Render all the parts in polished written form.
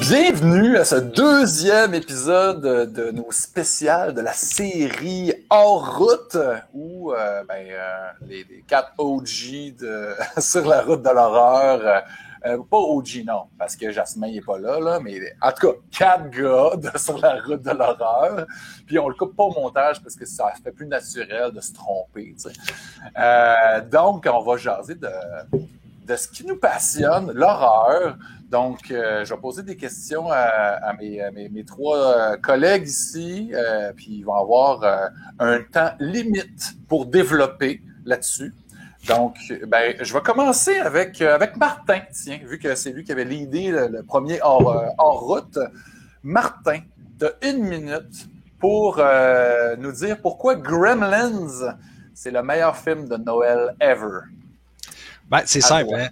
Bienvenue à ce deuxième épisode de nos spéciales de la série Hors route où les quatre OG sur la route de l'horreur, pas OG non, parce que Jasmin n'est pas là, mais en tout cas, quatre gars sur la route de l'horreur. Puis on le coupe pas au montage parce que ça fait plus naturel de se tromper. Donc, on va jaser de ce qui nous passionne, l'horreur. Donc, je vais poser des questions à mes trois collègues ici, puis ils vont avoir un temps limite pour développer là-dessus. Donc, je vais commencer avec Martin, tiens, vu que c'est lui qui avait l'idée, le premier hors route. Martin, tu as 1 minute pour nous dire pourquoi Gremlins, c'est le meilleur film de Noël ever. C'est simple, hein?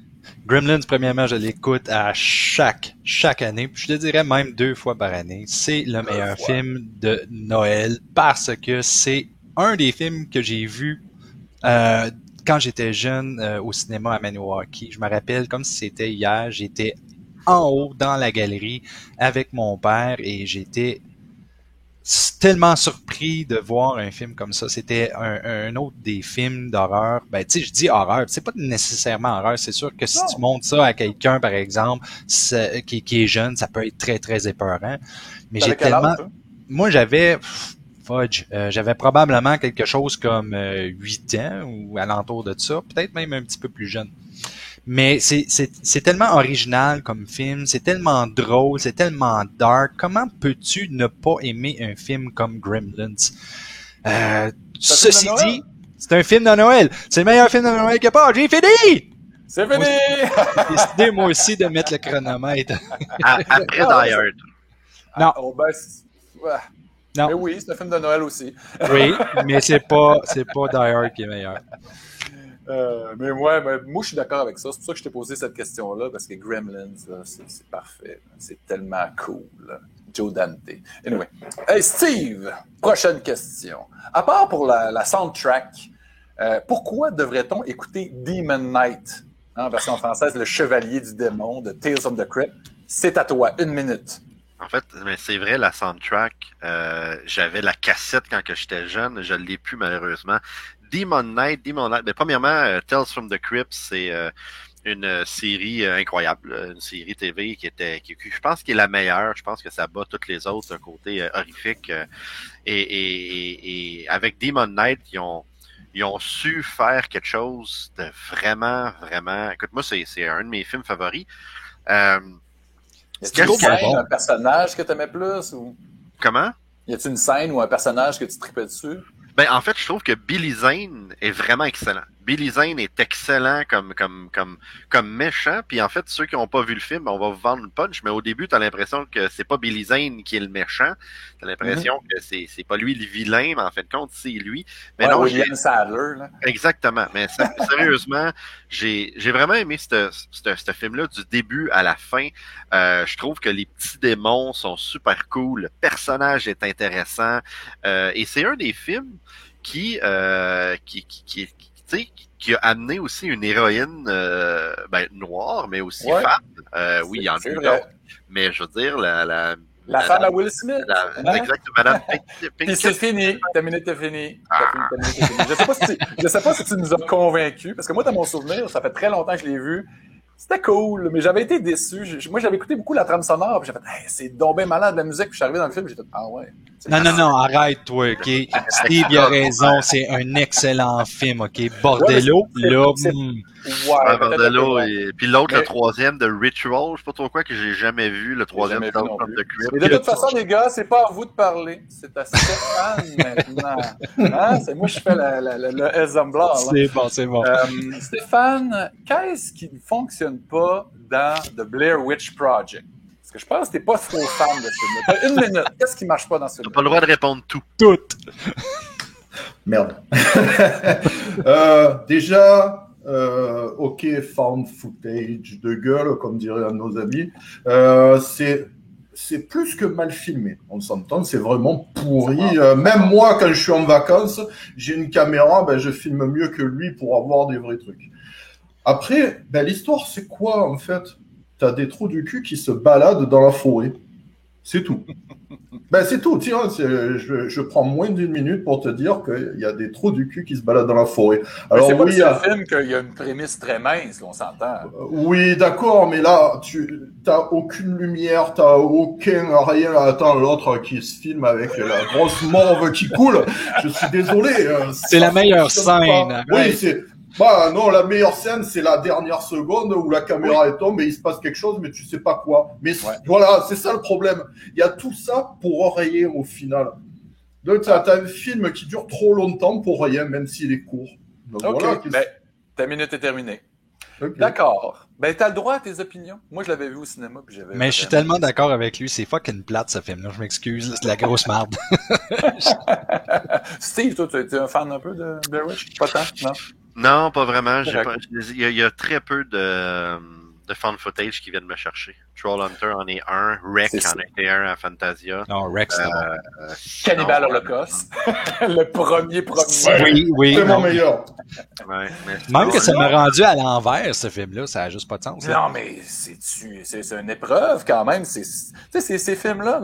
Gremlins, premièrement, je l'écoute à chaque année. Puis je te dirais même 2 fois par année. C'est le meilleur film de Noël parce que c'est un des films que j'ai vu quand j'étais jeune au cinéma à Maniwaki. Je me rappelle comme si c'était hier. J'étais en haut dans la galerie avec mon père et j'étais tellement surpris de voir un film comme ça. C'était un autre des films d'horreur. Tu sais, je dis horreur, c'est pas nécessairement horreur. C'est sûr que si tu montres ça à quelqu'un, par exemple, qui est jeune, ça peut être très, très épeurant. Mais j'ai tellement... Moi, j'avais probablement quelque chose comme 8 ans ou alentour de ça, peut-être même un petit peu plus jeune. Mais c'est tellement original comme film, c'est tellement drôle, c'est tellement dark. Comment peux-tu ne pas aimer un film comme Gremlins? Ceci dit, c'est un film de Noël. C'est le meilleur film de Noël qu'il n'y a pas. J'ai fini! C'est fini! J'ai décidé, moi aussi, de mettre le chronomètre. Après Die Hard. Non. Non. Mais oui, c'est un film de Noël aussi. Oui, mais c'est pas Die Hard qui est meilleur. Mais moi, je suis d'accord avec ça. C'est pour ça que je t'ai posé cette question-là, parce que Gremlins, là, c'est parfait. C'est tellement cool. Joe Dante. Anyway. Hey, Steve, prochaine question. À part pour la soundtrack, pourquoi devrait-on écouter Demon Knight, en version française, Le Chevalier du Démon de Tales from the Crypt? C'est à toi, 1 minute. En fait, mais c'est vrai, la soundtrack, j'avais la cassette quand j'étais jeune, je ne l'ai plus malheureusement. Demon Knight, mais premièrement, Tales from the Crypt, c'est une série incroyable, une série TV qui je pense qui est la meilleure. Je pense que ça bat toutes les autres d'un côté horrifique. Et avec Demon Knight, ils ont su faire quelque chose de vraiment, vraiment. Écoute, moi, c'est un de mes films favoris. Y a-t-il une scène, un personnage que tu aimais plus ou... Comment? Y a-t-il une scène ou un personnage que tu tripais dessus? En fait, je trouve que Billy Zane est vraiment excellent. Billy Zane est excellent comme méchant. Puis en fait, ceux qui n'ont pas vu le film, on va vous vendre le punch, mais au début, t'as l'impression que c'est pas Billy Zane qui est le méchant. T'as l'impression que c'est pas lui le vilain, mais en fait, compte, c'est lui. Mais non, William Sadler, là. Exactement. Mais sérieusement, j'ai vraiment aimé ce film-là du début à la fin. Je trouve que les petits démons sont super cool. Le personnage est intéressant. Et c'est un des films qui a amené aussi une héroïne noire, mais aussi femme. Oui, il y en a eu d'autres. Mais je veux dire, la femme à Will Smith. Exactement, Madame Puis c'est fini. Ta minute est finie. Je sais pas si tu nous as convaincus, parce que moi, dans mon souvenir, ça fait très longtemps que je l'ai vu. C'était cool, mais j'avais été déçu. Moi, j'avais écouté beaucoup la trame sonore, puis j'ai fait hey, c'est donc bien malade la musique. Puis je suis arrivé dans le film, j'ai fait ah ouais. Non, arrête-toi, OK? Steve, il a raison, c'est un excellent film, OK? Bordello, Bordello, et puis l'autre, le troisième de Ritual, je sais pas trop quoi, que j'ai jamais vu, le troisième de Crypt. Mais de toute façon, les gars, c'est pas à vous de parler, c'est à Stéphane maintenant. Hein? C'est moi, je fais le exemplaire. C'est bon. Stéphane, qu'est-ce qui ne fonctionne pas dans The Blair Witch Project? Parce que je pense que t'es pas trop fan de ce film. T'as 1 minute. Qu'est-ce qui marche pas dans ce film? T'as pas le droit de répondre tout. Tout. Merde. Déjà, ok, found footage de gueule, comme diraient un de nos amis. C'est plus que mal filmé. On s'entend, c'est vraiment pourri. Même moi, quand je suis en vacances, j'ai une caméra, je filme mieux que lui pour avoir des vrais trucs. Après, l'histoire, c'est quoi, en fait? t'as des trous du cul qui se baladent dans la forêt. C'est tout. Ben, c'est tout. Tiens, je prends moins d'une minute pour te dire qu'il y a des trous du cul qui se baladent dans la forêt. Alors, c'est pas le seul film qu'il y a une prémisse très mince, on s'entend. Oui, d'accord, mais là, tu n'as aucune lumière, tu n'as aucun rien. Attends, l'autre qui se filme avec la grosse morve qui coule. Je suis désolé. C'est la meilleure scène. Oui, c'est... Bah non, la meilleure scène, c'est la dernière seconde où la caméra est tombe et il se passe quelque chose, mais tu sais pas quoi. Mais voilà, c'est ça le problème. Il y a tout ça pour rien au final. Donc t'as un film qui dure trop longtemps pour rien, même s'il est court. Donc, voilà, ta minute est terminée. Okay. D'accord. Ben, t'as le droit à tes opinions. Moi, je l'avais vu au cinéma. Puis j'avais mais je suis tellement d'accord avec lui. C'est fucking plate, ce film-là. Je m'excuse. C'est de la grosse merde. Steve, toi, tu es un fan un peu de Blair Witch? Pas tant, non? Non, pas vraiment. Il y a très peu de fan footage qui viennent me chercher. Trollhunter en est un. Wreck en était un à Fantasia. Non, Wreck, c'est Cannibal Holocaust. Le premier. Oui. C'est mon meilleur. Ouais, même que ça m'a rendu à l'envers, ce film-là. Ça n'a juste pas de sens. Non, mais c'est une épreuve quand même. Ces films-là,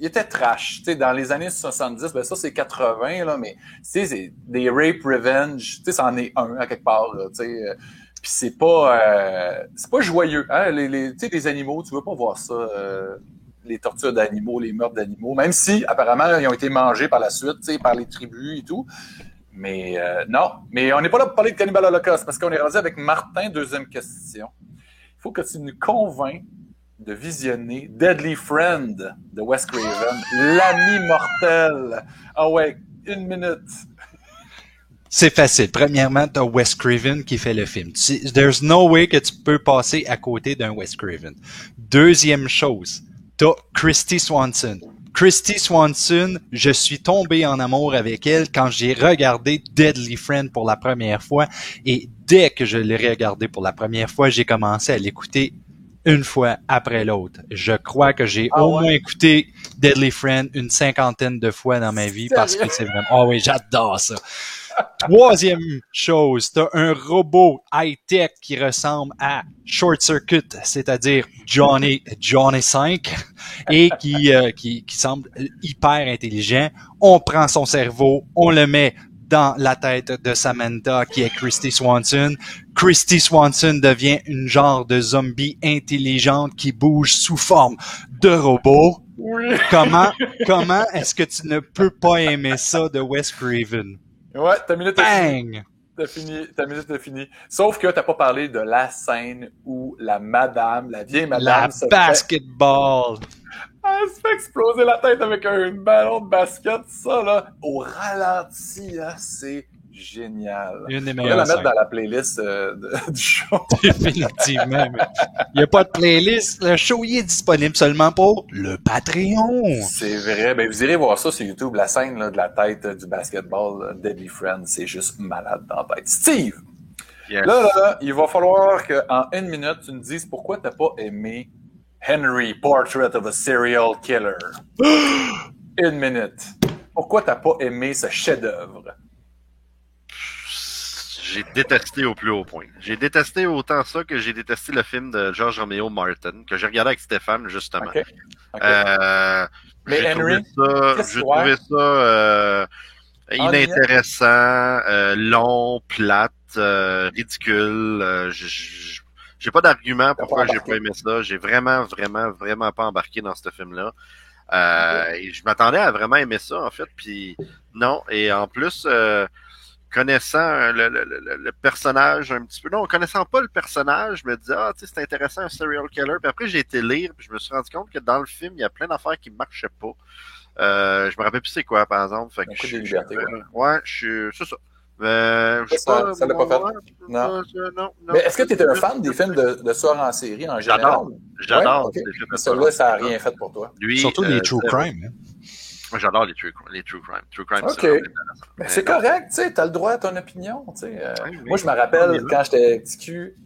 ils étaient trash. T'sais, dans les années 70, ben ça, c'est 80, là, mais c'est des rape revenge. Ça en est un, à quelque part. Puis c'est pas joyeux. Hein? Les animaux, tu veux pas voir ça. Les tortures d'animaux, les meurtres d'animaux. Même si, apparemment, ils ont été mangés par la suite, par les tribus et tout. Mais non. Mais on n'est pas là pour parler de Cannibal Holocaust, parce qu'on est rendu avec Martin, deuxième question. Il faut que tu nous convainques de visionner Deadly Friend de Wes Craven, l'ami mortel. Ah ouais, 1 minute. C'est facile. Premièrement, t'as Wes Craven qui fait le film. There's no way que tu peux passer à côté d'un Wes Craven. Deuxième chose, t'as Christy Swanson. Christy Swanson, je suis tombé en amour avec elle quand j'ai regardé Deadly Friend pour la première fois. Et dès que je l'ai regardé pour la première fois, j'ai commencé à l'écouter une fois après l'autre. Je crois que j'ai moins écouté Deadly Friend une 50aine de fois dans ma vie parce que c'est vraiment... Oh oui, j'adore ça. Troisième chose, t'as un robot high-tech qui ressemble à Short Circuit, c'est-à-dire Johnny 5, et qui semble hyper intelligent. On prend son cerveau, on le met dans la tête de Samantha, qui est Christy Swanson. Christy Swanson devient une genre de zombie intelligente qui bouge sous forme de robot. Oui. Comment est-ce que tu ne peux pas aimer ça de Wes Craven? Ouais, ta minute est finie. Ta minute est finie. Sauf que t'as pas parlé de la scène où la vieille madame... La basketball! Elle se fait exploser la tête avec un ballon de basket, ça, là, au ralenti, là, c'est génial. Une des On meilleures va la mettre scènes. dans la playlist du show. Définitivement. Il n'y a pas de playlist. Le show, il est disponible seulement pour le Patreon. C'est vrai. Ben, vous irez voir ça sur YouTube, la scène là, de la tête du basketball Deadly Friend. C'est juste malade dans la tête. Steve! Yes. Là, il va falloir qu'en 1 minute, tu nous dises pourquoi t'as pas aimé Henry, Portrait of a Serial Killer. 1 minute. Pourquoi t'as pas aimé ce chef-d'œuvre? J'ai détesté au plus haut point. J'ai détesté autant ça que j'ai détesté le film de George Romeo Martin, que j'ai regardé avec Stéphane, justement. Okay. Mais j'ai Henry, trouvé ça inintéressant, long, plate, ridicule. J'ai pas d'argument pourquoi j'ai pas aimé ça. J'ai vraiment pas embarqué dans ce film-là. Et je m'attendais à vraiment aimer ça, en fait, puis non. Et en plus, connaissant le personnage un petit peu, non, connaissant pas le personnage, je me disais, tu sais, c'est intéressant, un serial killer. Puis après, j'ai été lire, puis je me suis rendu compte que dans le film, il y a plein d'affaires qui marchaient pas. Je me rappelle plus c'est quoi, par exemple. Fait que c'est ça. Ça l'a pas fait. Non. Mais est-ce que tu étais un fan des films de tueurs en série en général? J'adore. Ouais, okay. Celui-là, ça n'a rien fait pour toi. Surtout les true crime. Hein? Moi, j'adore les true crime. True crime, OK. Mais c'est correct, tu sais, t'as le droit à ton opinion. Moi, je me rappelle quand j'étais petit cul,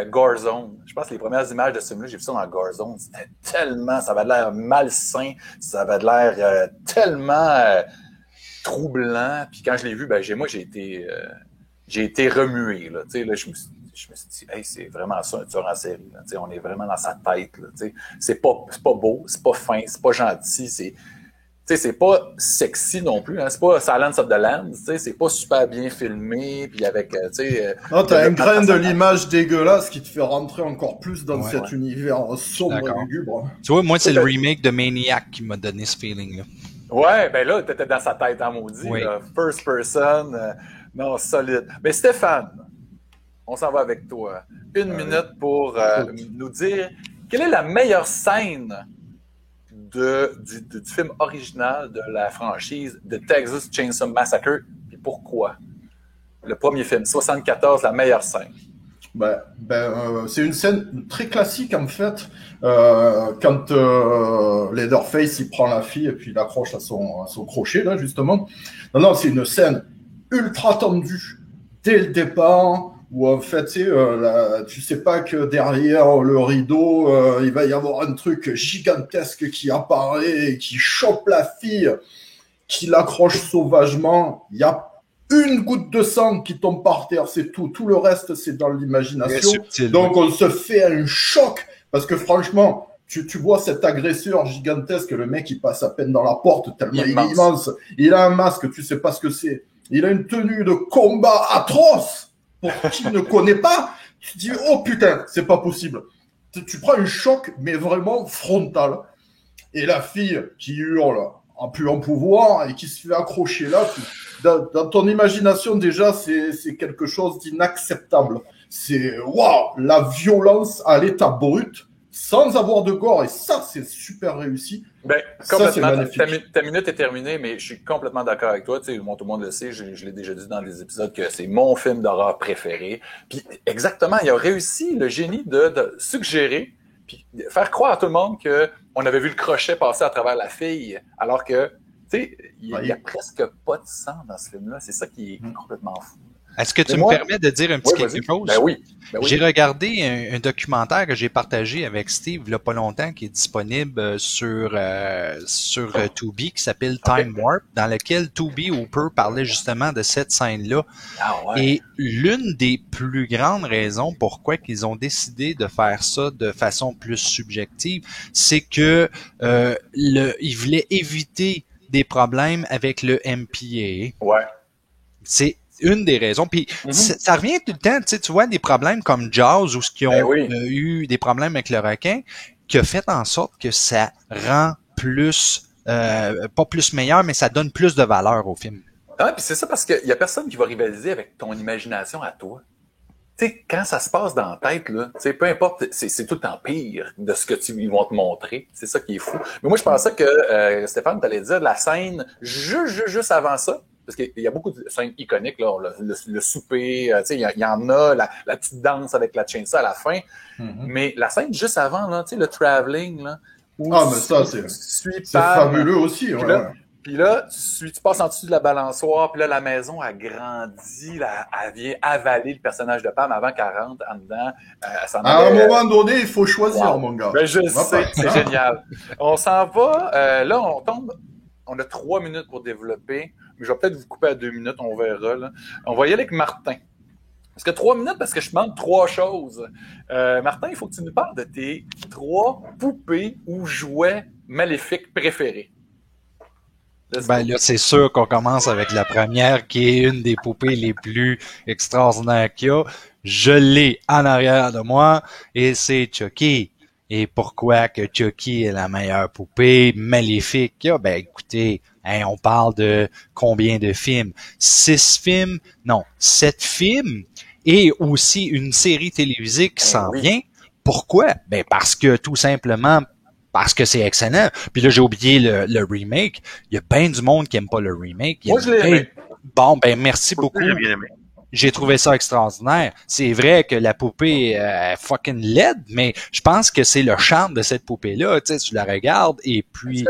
Gore Zone. Je pense que les premières images de ce film-là, j'ai vu ça dans Gore Zone. C'était tellement, ça avait l'air malsain, ça avait l'air tellement troublant. Puis quand je l'ai vu, ben j'ai été remué. Là, là, je je me suis dit, hey, c'est vraiment ça, un tueur en série. Là. On est vraiment dans sa tête. Là, c'est pas beau, c'est pas fin, c'est pas gentil, c'est pas sexy non plus. Hein. C'est pas Silence of the Lambs. C'est pas super bien filmé. Puis avec, non, t'as un grain de l'image dégueulasse qui te fait rentrer encore plus dans cet univers sombre et lugubre. Tu vois, moi, c'est le remake de Maniac qui m'a donné ce feeling-là. Ouais, ben là, t'étais dans sa tête, en maudit. Oui. Là. First person. Non, solide. Mais Stéphane, on s'en va avec toi. Une minute pour nous dire quelle est la meilleure scène du film original de la franchise de Texas Chainsaw Massacre, et pourquoi? Le premier film, 74, la meilleure scène. C'est une scène très classique en fait, quand Leatherface il prend la fille et puis il l'accroche à son crochet là justement. Non, c'est une scène ultra tendue dès le départ. Où en fait, tu sais pas que derrière le rideau, il va y avoir un truc gigantesque qui apparaît et qui chope la fille, qui l'accroche sauvagement. Il y a une goutte de sang qui tombe par terre, c'est tout. Tout le reste, c'est dans l'imagination. Donc, on se fait un choc parce que franchement, tu vois cet agresseur gigantesque, le mec, il passe à peine dans la porte tellement il est immense. Il a un masque, tu sais pas ce que c'est. Il a une tenue de combat atroce. Pour qui ne connaît pas, tu te dis oh putain, c'est pas possible. Tu prends un choc, mais vraiment frontal. Et la fille qui hurle en plus en pouvoir et qui se fait accrocher là, dans ton imagination déjà, c'est quelque chose d'inacceptable. C'est waouh, la violence à l'état brut, sans avoir de gore, et ça c'est super réussi. Ben, complètement. Ta minute est terminée, mais je suis complètement d'accord avec toi. Tu sais, tout le monde le sait, je l'ai déjà dit dans les épisodes que c'est mon film d'horreur préféré. Puis exactement, il a réussi le génie de suggérer, puis faire croire à tout le monde que on avait vu le crochet passer à travers la fille, alors que tu sais, il y a presque pas de sang dans ce film-là. C'est ça qui est complètement fou. Est-ce que tu me permets de dire un petit quelque chose? Ben oui. J'ai regardé un documentaire que j'ai partagé avec Steve il y a pas longtemps qui est disponible sur Tubi qui s'appelle Time Warp, dans lequel Toby Hooper parlait justement de cette scène-là. Ah ouais. Et l'une des plus grandes raisons pourquoi ils ont décidé de faire ça de façon plus subjective, c'est que ils voulaient éviter des problèmes avec le MPAA. Ouais. C'est une des raisons. Puis ça revient tout le temps, tu vois, des problèmes comme Jaws, où ce qui ont eu des problèmes avec le requin, qui a fait en sorte que ça rend plus, pas plus meilleur, mais ça donne plus de valeur au film. Ah, puis c'est ça parce qu'il y a personne qui va rivaliser avec ton imagination à toi. Tu sais, quand ça se passe dans la tête, là, tu sais, peu importe, c'est tout le temps pire de ce que ils vont te montrer. C'est ça qui est fou. Mais moi, je pensais que, Stéphane, t'allais dire la scène juste avant ça. Parce qu'il y a beaucoup de scènes iconiques, là, le souper, tu sais, il y en a, la petite danse avec la chainsaw à la fin. Mais la scène juste avant, là, tu sais, le traveling, là. Mais ça, c'est fabuleux aussi, Puis là, tu passes en dessous de la balançoire, puis là, la maison a grandi, elle vient avaler le personnage de Pam avant qu'elle rentre en dedans. À un moment donné, il faut choisir, mon gars. Ben, je sais, c'est génial. On s'en va, là, on a 3 minutes pour développer, mais je vais peut-être vous couper à 2 minutes, on verra. Là. On va y aller avec Martin. Parce que 3 minutes, parce que je demande 3 choses. Martin, il faut que tu nous parles de tes 3 poupées ou jouets maléfiques préférés. Ben là, c'est sûr qu'on commence avec la première, qui est une des poupées les plus extraordinaires qu'il y a. Je l'ai en arrière de moi, et c'est Chucky. Et pourquoi que Chucky est la meilleure poupée maléfique qu'il y a? Ben écoutez, on parle de combien de films? 6 films? Non, 7 films. Et aussi une série télévisée qui s'en vient. Pourquoi? Ben parce que tout simplement, parce que c'est excellent. Puis là, j'ai oublié le remake. Il y a bien du monde qui aime pas le remake. Moi, je l'ai aimé. Bon, ben merci beaucoup. J'ai bien aimé. J'ai trouvé ça extraordinaire. C'est vrai que la poupée est fucking laide, mais je pense que c'est le charme de cette poupée-là. Tu sais, tu la regardes et puis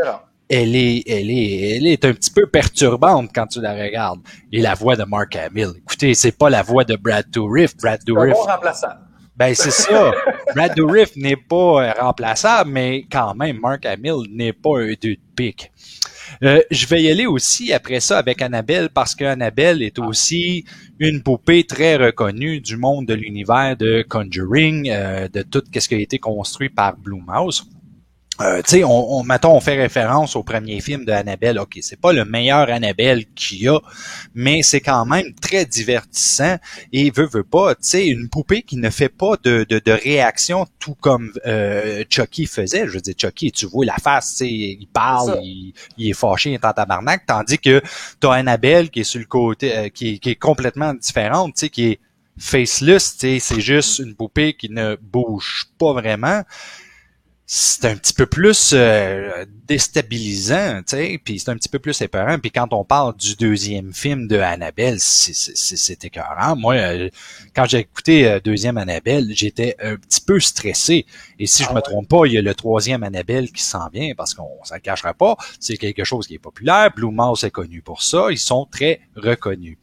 elle est un petit peu perturbante quand tu la regardes. Et la voix de Mark Hamill. Écoutez, c'est pas la voix de Brad Dourif. Brad Dourif. C'est un bon remplaçant. Ben, c'est ça. Brad Dourif n'est pas remplaçable, mais quand même, Mark Hamill n'est pas un deux de pique. Je vais y aller aussi après ça avec Annabelle parce qu'Annabelle est aussi une poupée très reconnue du monde de l'univers de Conjuring, de tout ce qui a été construit par Blumhouse. Tu sais, mettons, on fait référence au premier film de Annabelle. OK, c'est pas le meilleur Annabelle qu'il y a, mais c'est quand même très divertissant et veut pas, tu sais, une poupée qui ne fait pas de réaction tout comme Chucky faisait. Je veux dire, Chucky, tu vois la face, tu sais, il parle, il est fâché, il est en tabarnak, tandis que t'as Annabelle qui est sur le côté, qui est complètement différente, tu sais, qui est faceless, tu sais, c'est juste une poupée qui ne bouge pas vraiment. C'est un petit peu plus déstabilisant, tu sais, puis c'est un petit peu plus épeurant. Puis quand on parle du deuxième film de Annabelle, c'est écœurant. Moi, quand j'ai écouté deuxième Annabelle, j'étais un petit peu stressé. Et si je me trompe pas, il y a le troisième Annabelle qui s'en vient, parce qu'on s'en cachera pas. C'est quelque chose qui est populaire. Blumhouse est connu pour ça. Ils sont très reconnus.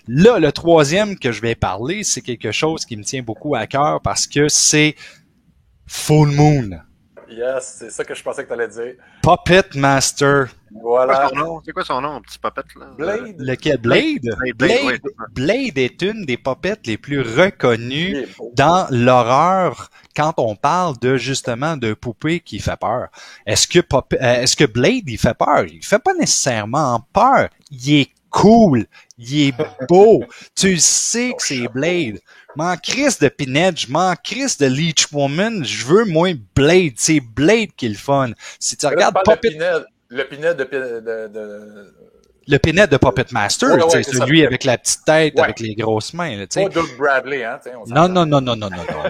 Là, le troisième que je vais parler, c'est quelque chose qui me tient beaucoup à cœur parce que c'est Full Moon. Yes, c'est ça que je pensais que tu allais dire. Puppet Master. Voilà. C'est quoi son nom, petit puppet, là? Blade. Lequel? Blade? Blade est une des puppets les plus reconnues dans l'horreur quand on parle de, justement, de poupée qui fait peur. Est-ce que Blade, il fait peur? Il fait pas nécessairement peur. Il est cool. Il est beau. Tu sais que c'est Blade. M'en crisse de Pinhead, je m'en crisse de Leech Woman, je veux moins Blade. C'est Blade qui est le fun. Si tu regardes Puppet... Le Pinhead de... Le Pinhead de Puppet Master, c'est celui avec la petite tête, avec les grosses mains. Là, pas Doug Bradley, hein? Non.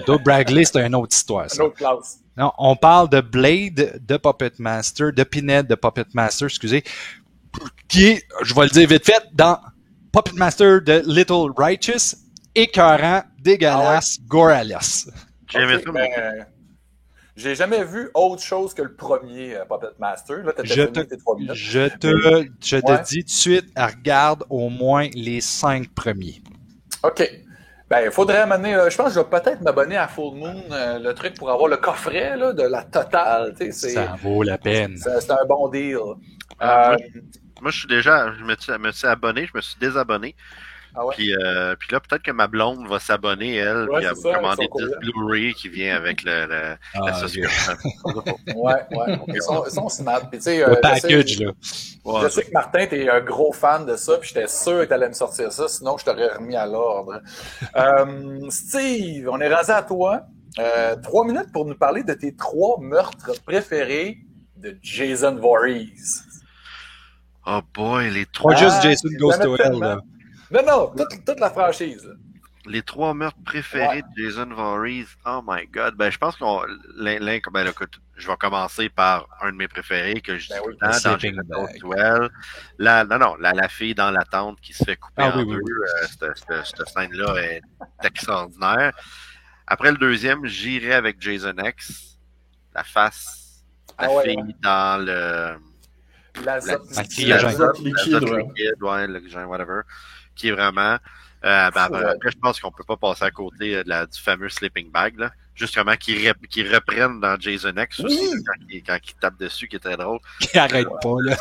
Doug Bradley, c'est une autre histoire, ça. Une autre classe. Non, on parle de Blade de Puppet Master, de Pinhead de Puppet Master, excusez, qui est, je vais le dire vite fait, dans Puppet Master de Little Righteous, écœurant, dégueulasse, goralias. J'ai jamais vu autre chose que le premier Puppet Master. Là, je te dis tout de suite, regarde au moins les 5 premiers. OK. Ben, il faudrait amener, je pense que je vais peut-être m'abonner à Full Moon, le truc pour avoir le coffret là, de la totale. Ça vaut la peine. C'est un bon deal. Moi, je me suis abonné, je me suis désabonné. Ah ouais? Puis là, peut-être que ma blonde va s'abonner, elle, puis elle va commander 10 Blu-ray qui vient avec la subscription. Ouais. Ils sont smart. Puis, le package, là. Je sais que Martin, t'es un gros fan de ça, puis j'étais sûr que t'allais me sortir ça, sinon je t'aurais remis à l'ordre. Steve, on est rendu à toi. 3 minutes pour nous parler de tes 3 meurtres préférés de Jason Voorhees. Oh boy, les 3... Pas juste Jason Goes to Hell, là. Non, toute la franchise. Là. Les 3 meurtres préférés de Jason Voorhees, oh my god. Ben, je pense écoute, je vais commencer par un de mes préférés que je dis tout le temps dans Jason Goes to Hell. La fille dans la tente qui se fait couper en deux. Cette scène-là est extraordinaire. Après le deuxième, j'irai avec Jason X. La face, la fille dans le... L'azote liquide, whatever, qui est vraiment... après, je pense qu'on peut pas passer à côté du fameux sleeping bag, là. Justement, qui reprennent dans Jason X aussi, quand il tape dessus, qui est très drôle. Qui arrête pas, là.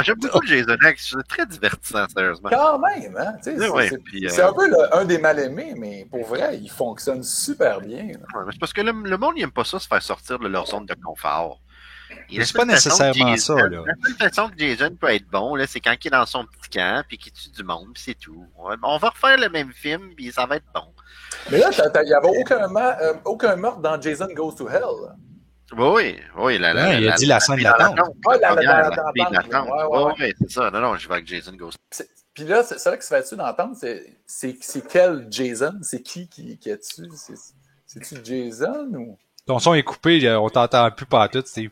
J'aime beaucoup Jason X, c'est très divertissant, sérieusement. Quand même, hein? C'est un peu un des mal-aimés, mais pour vrai, il fonctionne super bien. C'est parce que le monde, il aime pas ça, se faire sortir de leur zone de confort. C'est pas nécessairement ça, là. La seule façon que Jason peut être bon, là, c'est quand il est dans son petit camp, puis qu'il tue du monde, puis c'est tout. On va refaire le même film, puis ça va être bon. Mais là, il n'y avait aucun meurtre dans Jason Goes to Hell. Oui. Il a dit la scène de la tente. Oui, c'est ça. Non, je vais avec Jason Goes to Hell. Puis là, c'est là que se fait-tu d'entendre, c'est quel Jason? C'est qui a tué? C'est-tu Jason ou... Ton son est coupé, on t'entend plus partout, Steve.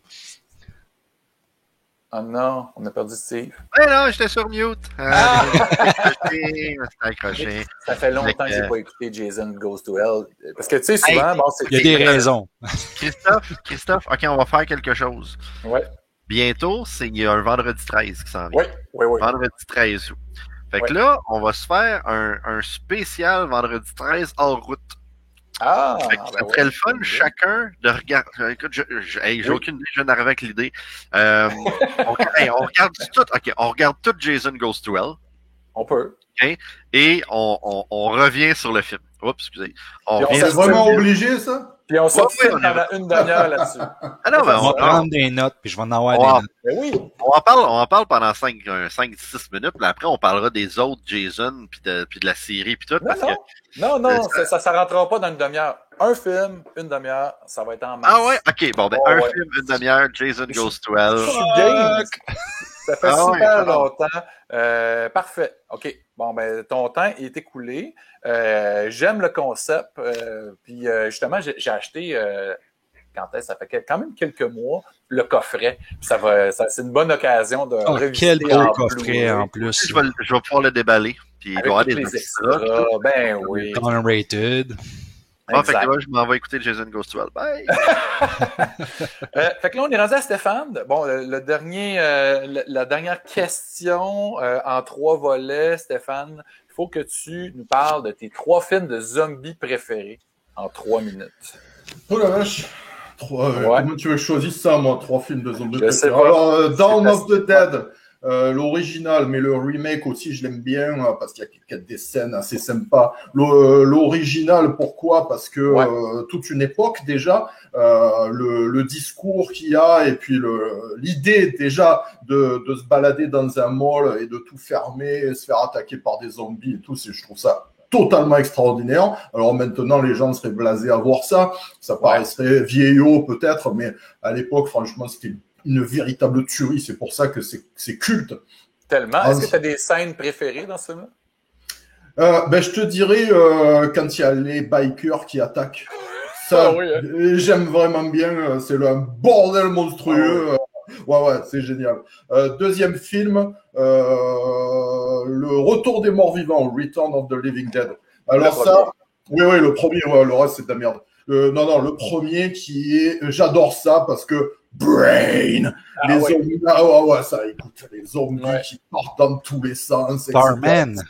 Oh non, on a perdu Steve. Non, j'étais sur mute. Accroché. Ça fait longtemps que j'ai pas écouté Jason Goes to Hell. Parce que tu sais, souvent, il y a des raisons. Christophe, OK, on va faire quelque chose. Ouais. Bientôt, il y a un vendredi 13 qui s'en vient. Oui. Vendredi 13 août. Fait que là, on va se faire un spécial vendredi 13 hors route. Ah, Fait que ça serait le fun, chacun, de regarder. Écoute, j'ai aucune idée, je viens d'arriver avec l'idée. On regarde tout. OK, on regarde tout Jason Goes to Hell. On peut. Okay? Et on revient sur le film. Oups, excusez. C'est vraiment obligé, ça? Puis on s'obstine pendant une demi-heure là-dessus. Ah non, ben, on va prendre des notes, puis je vais en avoir des notes. Ben oui. On en parle pendant 5-6 minutes, puis après, on parlera des autres Jason, puis de la série, puis tout. Non, ça rentrera pas dans une demi-heure. Un film, une demi-heure, ça va être en masse. Ah ouais? OK, bon, ben, film, une demi-heure, Jason Goes to Hell. Je suis game. Ça fait super longtemps. Parfait. OK. Bon, ben, ton temps est écoulé. J'aime le concept. Puis, justement, j'ai acheté, ça fait quand même quelques mois, le coffret. C'est une bonne occasion de quel beau coffret, en plus. Je vais pouvoir le déballer. Puis, il doit y avoir des extras. Ben oui. Unrated. Fait que là, je m'en vais écouter Jason Goes to Hell. Bye! Fait que là, on est rendu à Stéphane. Bon, la dernière question en 3 volets, Stéphane. Il faut que tu nous parles de tes 3 films de zombies préférés en 3 minutes. Oh la vache! Comment tu veux que je choisisse ça, moi? 3 films de zombies préférés. Alors, Dawn of the Dead. L'original, mais le remake aussi, je l'aime bien parce qu'il y a des scènes assez sympas. L'original, pourquoi? Parce que toute une époque déjà, le discours qu'il y a et puis l'idée déjà de se balader dans un mall et de tout fermer, se faire attaquer par des zombies et tout, je trouve ça totalement extraordinaire. Alors maintenant, les gens seraient blasés à voir ça. Ça paraîtrait vieillot peut-être, mais à l'époque, franchement, c'était une véritable tuerie. C'est pour ça que c'est culte. Tellement. Est-ce que tu as des scènes préférées dans ce film-là? Je te dirais quand il y a les bikers qui attaquent. Ça, j'aime vraiment bien. C'est un bordel monstrueux. C'est génial. Deuxième film, Le Retour des morts vivants, Return of the Living Dead. Alors ça, le premier, le reste c'est de la merde. Le premier j'adore ça parce que Brain, zombies, écoute, les zombies qui partent dans tous les sens. Tarman.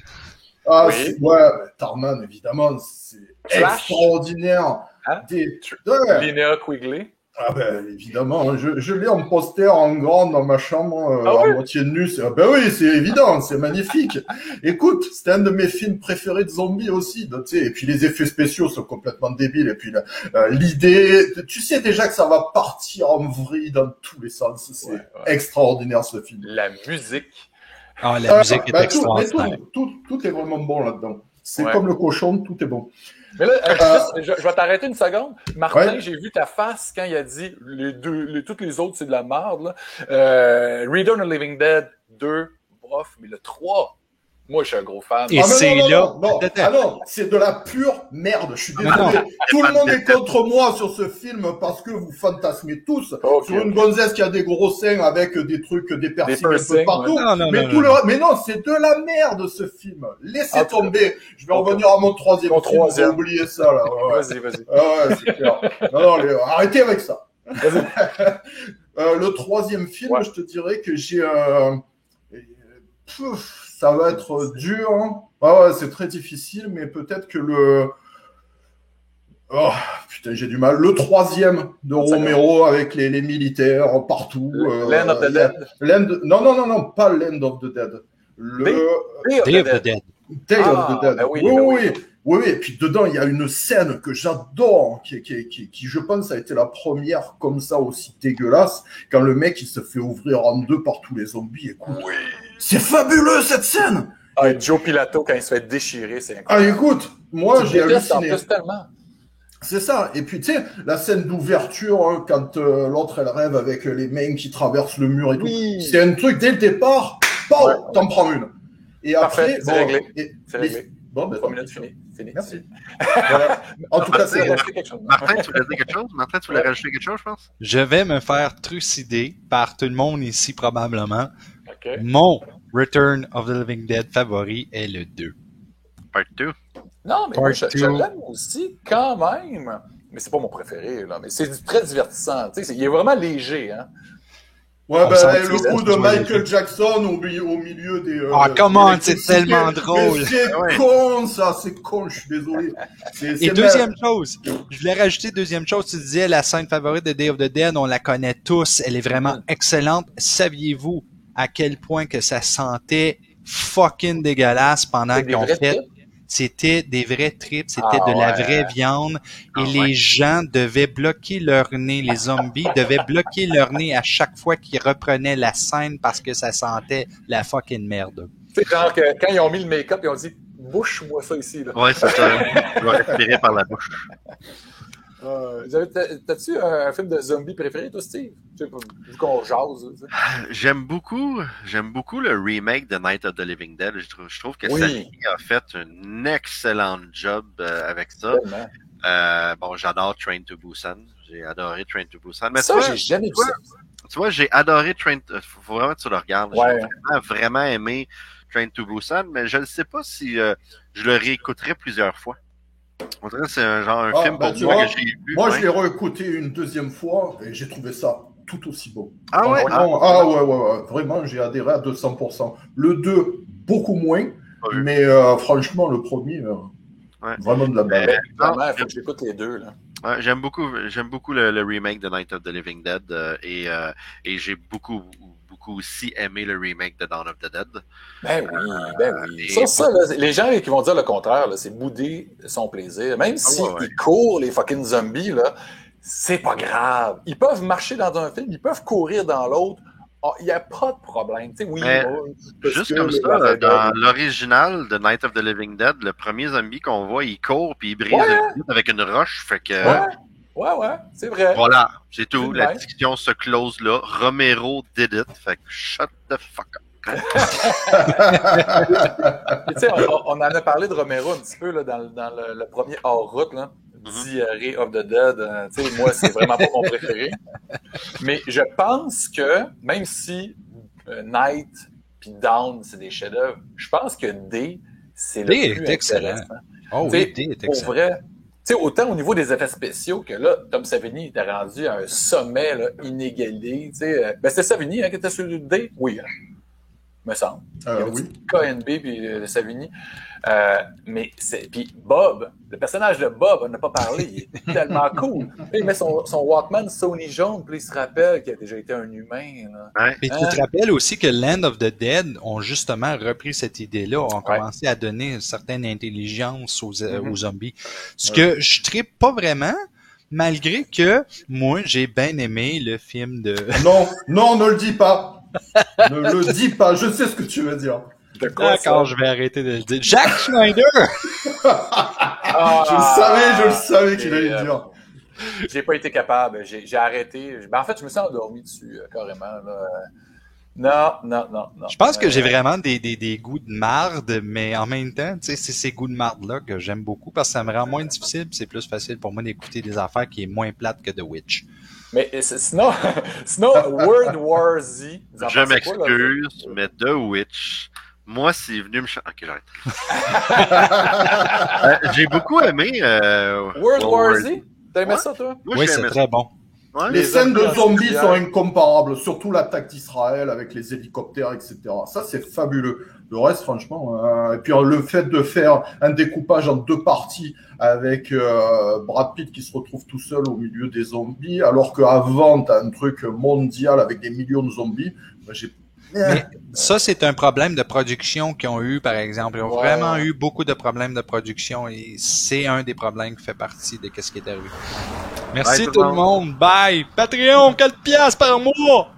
Tarman, évidemment, c'est extraordinaire. Linnea Quigley. Ah ben évidemment, je l'ai en poster en grand dans ma chambre, à moitié nue. C'est évident, c'est magnifique. Écoute, c'était un de mes films préférés de zombies aussi. Donc, et puis les effets spéciaux sont complètement débiles. Et puis l'idée, tu sais déjà que ça va partir en vrille dans tous les sens. C'est extraordinaire ce film. La musique. La musique est extraordinaire. Tout est vraiment bon là-dedans. C'est comme le cochon, tout est bon. Mais là, je vais t'arrêter une seconde. Martin, j'ai vu ta face quand il a dit toutes les autres, c'est de la merde. Return of the Living Dead 2, bof, mais le 3, moi, je suis un gros fan. Et non, c'est de la pure merde. Je suis désolé. Tout le monde est contre moi sur ce film parce que vous fantasmez tous sur une gonzesse qui a des gros seins avec des trucs, des piercings un peu partout. Mais non, c'est de la merde ce film. Laissez tomber. Je vais revenir à mon troisième film. J'ai oublié ça là. Vas-y. C'est clair. Arrêtez avec ça. Le troisième film, je te dirais que j'ai ça va être dur. C'est très difficile, mais peut-être que j'ai du mal. Le troisième de Romero avec les militaires partout. Land of the Dead. Non, pas Land of the Dead. Day of the Dead. Day of the Dead. Oui, et puis dedans, il y a une scène que j'adore, qui je pense a été la première comme ça aussi dégueulasse, quand le mec il se fait ouvrir en deux par tous les zombies. Écoute, c'est fabuleux cette scène. Joe Pilato quand il se fait déchirer, c'est incroyable. Écoute, moi j'ai halluciné. Tellement. C'est ça. Et puis tu sais, la scène d'ouverture quand l'autre elle rêve avec les mains qui traversent le mur et tout, c'est un truc dès le départ. T'en prends une. Et parfait, après, c'est réglé. Bon, 3 minutes, fini. Merci. Voilà. En tout cas, c'est Martin, tu voulais dire quelque chose? Martin, tu voulais rajouter quelque chose, je pense? Je vais me faire trucider par tout le monde ici, probablement. Okay. Mon Return of the Living Dead favori est le 2. Part 2? Non, mais moi, je l'aime aussi, quand même. Mais c'est pas mon préféré, là. Mais c'est très divertissant. Tu sais, il est vraiment léger, hein? Ouais, On sent le que coup ça de se Michael Jackson au milieu des... comment, des c'est électricités. tellement drôle. Mais c'est con, ça, c'est con, je suis désolé. Et deuxième chose, je voulais rajouter deuxième chose, tu disais la scène favorite de Day of the Dead, on la connaît tous, elle est vraiment excellente. Saviez-vous à quel point que ça sentait fucking dégueulasse pendant qu'ils ont fait... C'était des vrais trips, c'était de la vraie viande et les gens devaient bloquer leur nez, les zombies devaient bloquer leur nez à chaque fois qu'ils reprenaient la scène parce que ça sentait la fucking merde. C'est genre que quand ils ont mis le make-up, ils ont dit « bouche-moi ça ici ». Ouais, c'est ça. Je vais respirer par la bouche. T'as-tu un film de zombies préféré, toi, Steve? Vu qu'on jase. J'aime beaucoup le remake de Night of the Living Dead. Je trouve que Sally a fait un excellent job avec ça. J'adore Train to Busan. J'ai adoré Train to Busan. Mais ça, j'ai jamais vu ça. Tu vois, j'ai adoré faut vraiment que tu le regardes. Ouais. J'ai vraiment aimé Train to Busan, mais je ne sais pas si je le réécouterai plusieurs fois. On dirait que c'est un film pour moi que j'ai vu. Moi, je l'ai réécouté une deuxième fois et j'ai trouvé ça tout aussi beau. Ah ouais? Ouais. Vraiment, j'ai adhéré à 200%. Le 2, beaucoup moins, mais franchement, le premier, vraiment de la balle. Il faut que j'écoute les deux, là. Ouais, j'aime beaucoup le remake de Night of the Living Dead et j'ai beaucoup aussi aimé le remake de Dawn of the Dead. Ben oui. Ça, là, les gens qui vont dire le contraire, là, c'est bouder son plaisir. Même si ils courent, les fucking zombies, là, c'est pas grave. Ils peuvent marcher dans un film, ils peuvent courir dans l'autre. Il n'y a pas de problème. Juste comme ça, dans l'original de Night of the Living Dead, le premier zombie qu'on voit, il court puis il brise le vitre avec une roche. Fait que... Ouais, c'est vrai. Voilà, c'est tout. La discussion se close là. Romero did it. Fait que shut the fuck up. On en a parlé de Romero un petit peu là, dans le premier hors-route, là. Diarrhée of the Dead. Moi, c'est vraiment pas mon préféré. Mais je pense que, même si Night puis Dawn, c'est des chefs-d'œuvre, je pense que D, c'est le plus excellent. Oh oui, D est excellent. Pour vrai, autant au niveau des effets spéciaux que là, Tom Savini était rendu à un sommet là, inégalé. C'est Savini qui était sur le D? Oui, me semble. Oui. KNB puis Savini. Puis Bob, le personnage de Bob, on n'a pas parlé, il est tellement cool. Il met son Walkman Sony jaune, puis il se rappelle qu'il a déjà été un humain. Là. Mais tu te rappelles aussi que Land of the Dead ont justement repris cette idée-là, ont commencé à donner une certaine intelligence aux zombies. Ce que je trippe pas vraiment, malgré que moi, j'ai bien aimé le film de... Non, ne le dis pas. Ne le dis pas, je sais ce que tu veux dire. D'accord, je vais arrêter de le dire. Jack Schneider! Je le savais qu'il allait le dire. J'ai pas été capable, j'ai arrêté. En fait, je me suis endormi dessus, carrément. Là. Non. Je pense que j'ai vraiment des goûts de marde, mais en même temps, c'est ces goûts de marde-là que j'aime beaucoup parce que ça me rend moins difficile, c'est plus facile pour moi d'écouter des affaires qui est moins plate que The Witch. Mais sinon, World War Z... Je m'excuse, mais The Witch... Moi, c'est venu me... Ok, j'arrête. J'ai beaucoup aimé... World War Z? T'as aimé ça, toi? Oui, c'est très bon. Ouais, les scènes de zombies sont incomparables, surtout l'attaque d'Israël avec les hélicoptères, etc. Ça, c'est fabuleux. Le reste, franchement... et puis le fait de faire un découpage en 2 parties avec Brad Pitt qui se retrouve tout seul au milieu des zombies, alors qu'avant, t'as un truc mondial avec des millions de zombies. Mais ça, c'est un problème de production qu'ils ont eu, par exemple. Ils ont vraiment eu beaucoup de problèmes de production et c'est un des problèmes qui fait partie de ce qui est arrivé. Merci tout le monde. Bye. Patreon, 4$ par mois.